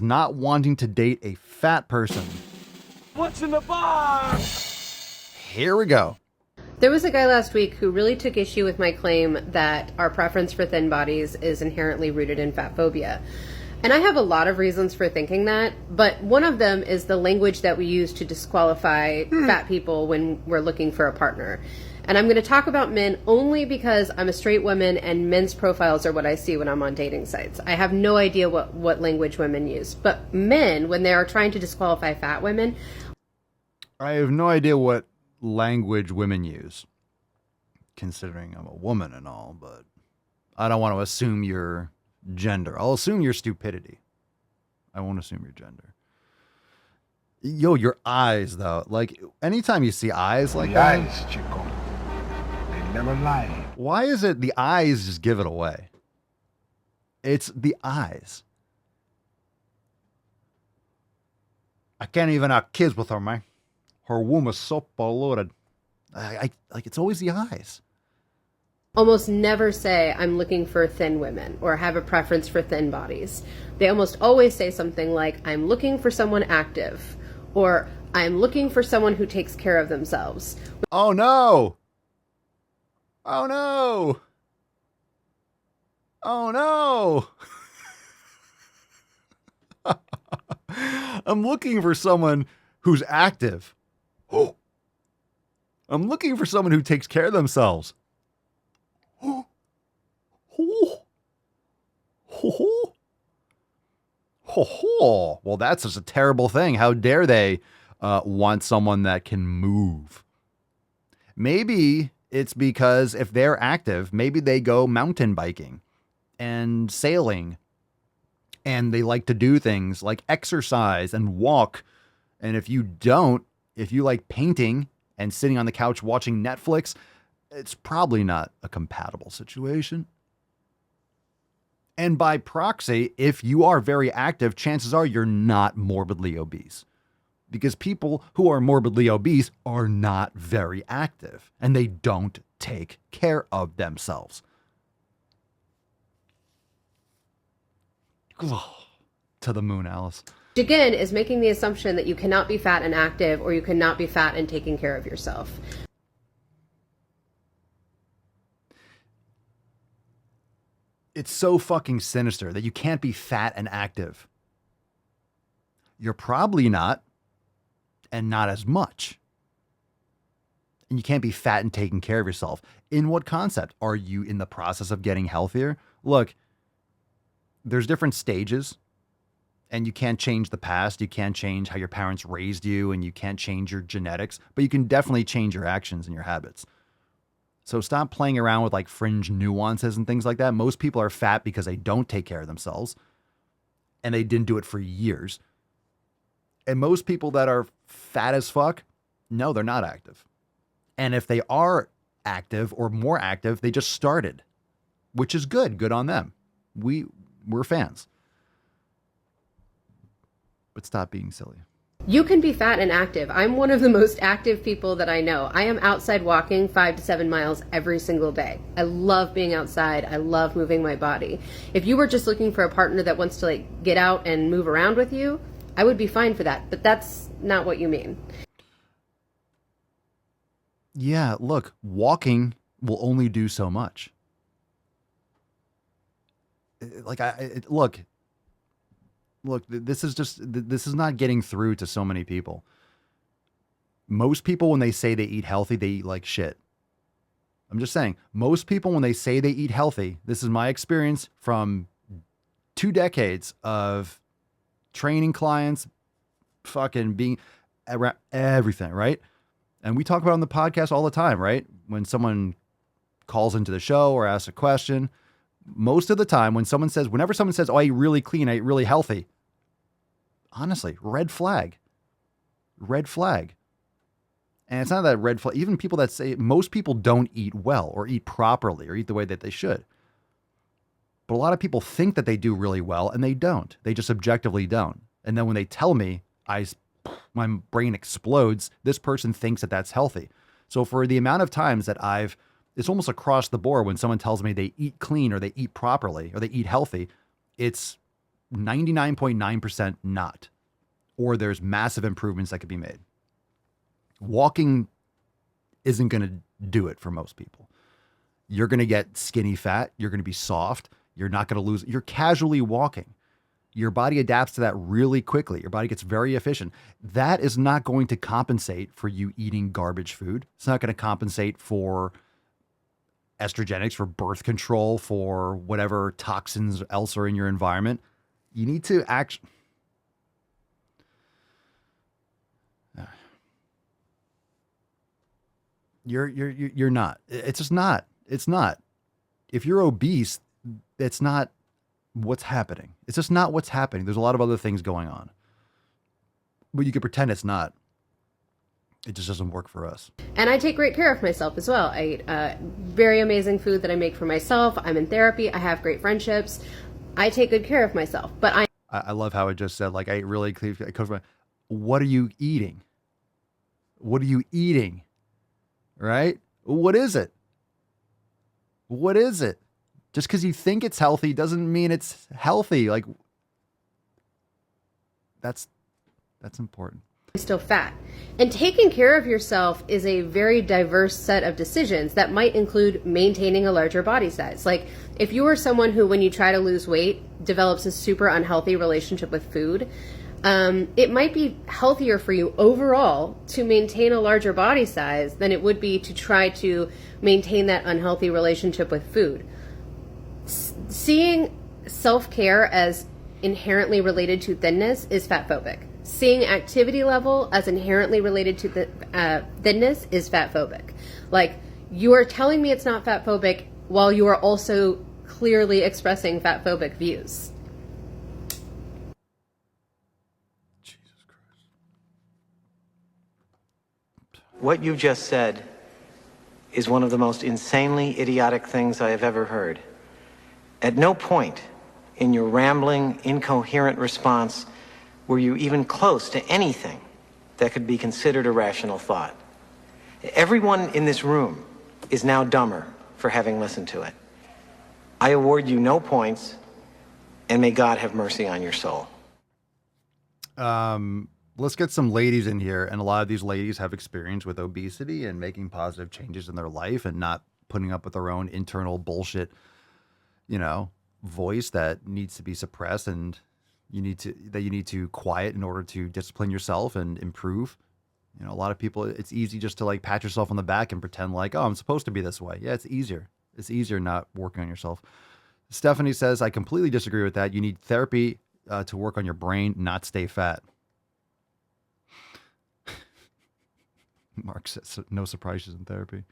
not wanting to date a fat person. What's in the box? Here we go. There was a guy last week who really took issue with my claim that our preference for thin bodies is inherently rooted in fatphobia. And I have a lot of reasons for thinking that, but one of them is the language that we use to disqualify fat people when we're looking for a partner. And I'm going to talk about men only because I'm a straight woman and men's profiles are what I see when I'm on dating sites. I have no idea what language women use. But men, when they are trying to disqualify fat women... I have no idea what language women use, considering I'm a woman and all, but I don't want to assume your gender. I'll assume your stupidity. I won't assume your gender. Yo, your eyes, though. Like, anytime you see eyes like that... eyes, Chico. They never lie. Why is it the eyes just give it away? It's the eyes. I can't even have kids with her, man. Her womb is so polluted. I like, it's always the eyes. Almost never say, I'm looking for thin women or have a preference for thin bodies. They almost always say something like, I'm looking for someone active, or I'm looking for someone who takes care of themselves. Oh no! Oh no! Oh no! I'm looking for someone who's active. Oh! I'm looking for someone who takes care of themselves. Oh! Oh! Oh! Oh! Well, that's just a terrible thing. How dare they want someone that can move? Maybe it's because if they're active, maybe they go mountain biking and sailing, and they like to do things like exercise and walk. And if you don't, if you like painting and sitting on the couch watching Netflix, it's probably not a compatible situation. And by proxy, if you are very active, chances are you're not morbidly obese. Because people who are morbidly obese are not very active and they don't take care of themselves. To the moon, Alice. Which again is making the assumption that you cannot be fat and active, or you cannot be fat and taking care of yourself. It's so fucking sinister that you can't be fat and active. You're probably not, and not as much. And you can't be fat and taking care of yourself. In what concept? Are you in the process of getting healthier? Look, there's different stages, and you can't change the past. You can't change how your parents raised you, and you can't change your genetics, but you can definitely change your actions and your habits. So stop playing around with like fringe nuances and things like that. Most people are fat because they don't take care of themselves, and they didn't do it for years. And most people that are fat as fuck, no, they're not active. And if they are active or more active, they just started, which is good. Good on them. We're fans. But stop being silly. You can be fat and active. I'm one of the most active people that I know. I am outside walking 5 to 7 miles every single day. I love being outside. I love moving my body. If you were just looking for a partner that wants to like get out and move around with you, I would be fine for that. But that's not what you mean. Yeah, look, walking will only do so much. Like, look, this is not getting through to so many people. Most people, when they say they eat healthy, they eat like shit. I'm just saying, most people, when they say they eat healthy, this is my experience from 2 decades of training clients, fucking being around everything, right? And we talk about it on the podcast all the time, right? When someone calls into the show or asks a question, most of the time whenever someone says, oh, I eat really clean, I eat really healthy, honestly, red flag. And it's not that red flag. Even people that say, most people don't eat well or eat properly or eat the way that they should. But a lot of people think that they do really well and they don't. They just objectively don't. And then when they tell me, my brain explodes. This person thinks that that's healthy. So for the amount of times that it's almost across the board when someone tells me they eat clean or they eat properly or they eat healthy, it's 99.9% not. Or there's massive improvements that could be made. Walking isn't going to do it for most people. You're going to get skinny fat. You're going to be soft. You're not going to lose. You're casually walking. Your body adapts to that really quickly. Your body gets very efficient. That is not going to compensate for you eating garbage food. It's not going to compensate for estrogenics, for birth control, for whatever toxins else are in your environment. You need to You're not. It's just not. It's not. If you're obese, it's not what's happening. It's just not what's happening. There's a lot of other things going on. But you can pretend it's not. It just doesn't work for us. And I take great care of myself as well. I eat very amazing food that I make for myself. I'm in therapy. I have great friendships. I take good care of myself. But I love how it just said, like, I really clear. What are you eating? What are you eating? Right? What is it? What is it? Just because you think it's healthy doesn't mean it's healthy. Like, that's important. I'm still fat. And taking care of yourself is a very diverse set of decisions that might include maintaining a larger body size. Like, if you are someone who, when you try to lose weight, develops a super unhealthy relationship with food, it might be healthier for you overall to maintain a larger body size than it would be to try to maintain that unhealthy relationship with food. Seeing self-care as inherently related to thinness is fatphobic. Seeing activity level as inherently related to thinness is fatphobic. Like, you are telling me it's not fatphobic while you are also clearly expressing fatphobic views. Jesus Christ. What you just said is one of the most insanely idiotic things I have ever heard. At no point in your rambling, incoherent response were you even close to anything that could be considered a rational thought. Everyone in this room is now dumber for having listened to it. I award you no points, and may God have mercy on your soul. Let's get some ladies in here, and a lot of these ladies have experience with obesity and making positive changes in their life and not putting up with their own internal bullshit, voice that needs to be suppressed and you need to quiet in order to discipline yourself and improve. A lot of people, it's easy just to like pat yourself on the back and pretend like, oh, I'm supposed to be this way. Yeah, it's easier. It's easier not working on yourself. Stephanie says, I completely disagree with that. You need therapy to work on your brain, not stay fat. Mark says, no surprises in therapy.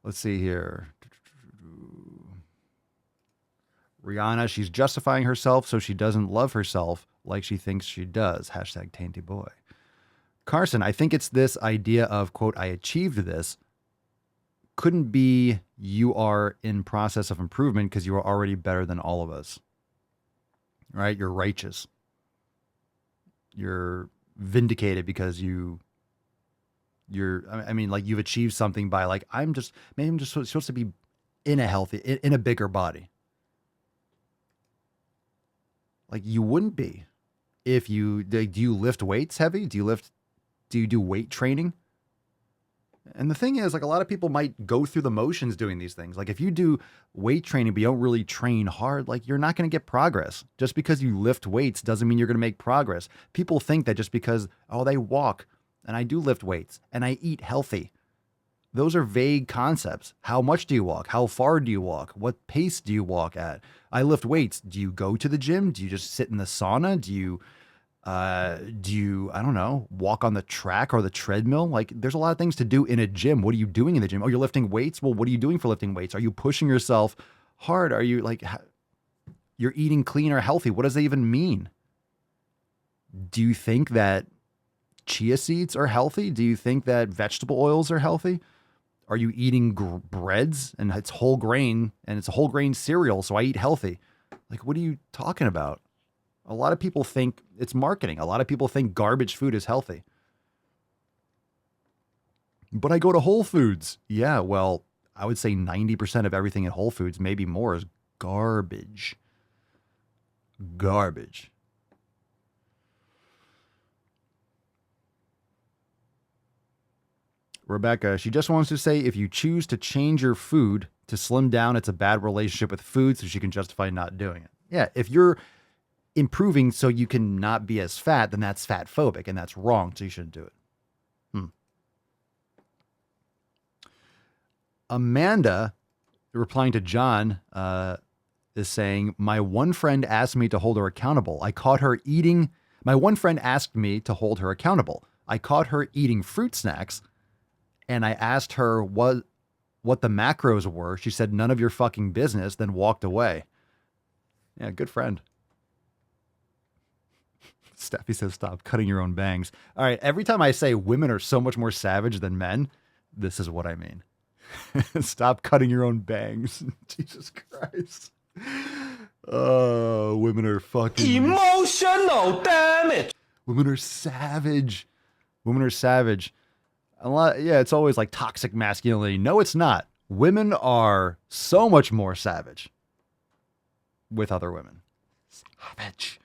Let's see here. Rihanna, she's justifying herself so she doesn't love herself like she thinks she does. Hashtag tainty boy. Carson, I think it's this idea of, quote, I achieved this. Couldn't be you are in process of improvement because you are already better than all of us. Right? You're righteous. You're vindicated because you've achieved something by like, I'm just supposed to be in a bigger body. Like, you wouldn't be if do you lift weights heavy? Do you do weight training? And the thing is, like, a lot of people might go through the motions doing these things. Like, if you do weight training, but you don't really train hard, like, you're not going to get progress. Just because you lift weights doesn't mean you're going to make progress. People think that just because, they walk, and I do lift weights, and I eat healthy. Those are vague concepts. How much do you walk? How far do you walk? What pace do you walk at? I lift weights. Do you go to the gym? Do you just sit in the sauna? Do you, I don't know, walk on the track or the treadmill? Like, there's a lot of things to do in a gym. What are you doing in the gym? Oh, you're lifting weights? Well, what are you doing for lifting weights? Are you pushing yourself hard? Are you like, you're eating clean or healthy? What does that even mean? Do you think that chia seeds are healthy? Do you think that vegetable oils are healthy? Are you eating breads and it's whole grain and it's a whole grain cereal, so I eat healthy? Like, what are you talking about? A lot of people think it's marketing. A lot of people think garbage food is healthy. But I go to Whole Foods. Yeah, well, I would say 90% of everything at Whole Foods, maybe more, is garbage. Garbage. Rebecca, she just wants to say if you choose to change your food to slim down, it's a bad relationship with food, so she can justify not doing it. Yeah, if you're improving so you can not be as fat, then that's fat phobic, and that's wrong, so you shouldn't do it. Amanda, replying to John, is saying, my one friend asked me to hold her accountable. I caught her eating. My one friend asked me to hold her accountable. I caught her eating fruit snacks, and I asked her what the macros were. She said, none of your fucking business, then walked away. Yeah, good friend. Steffi says, stop cutting your own bangs. All right, every time I say women are so much more savage than men, this is what I mean. Stop cutting your own bangs. Jesus Christ. Oh, women are fucking... Emotional damage. Women are savage. Women are savage. Yeah, it's always like toxic masculinity. No, it's not. Women are so much more savage with other women. Savage.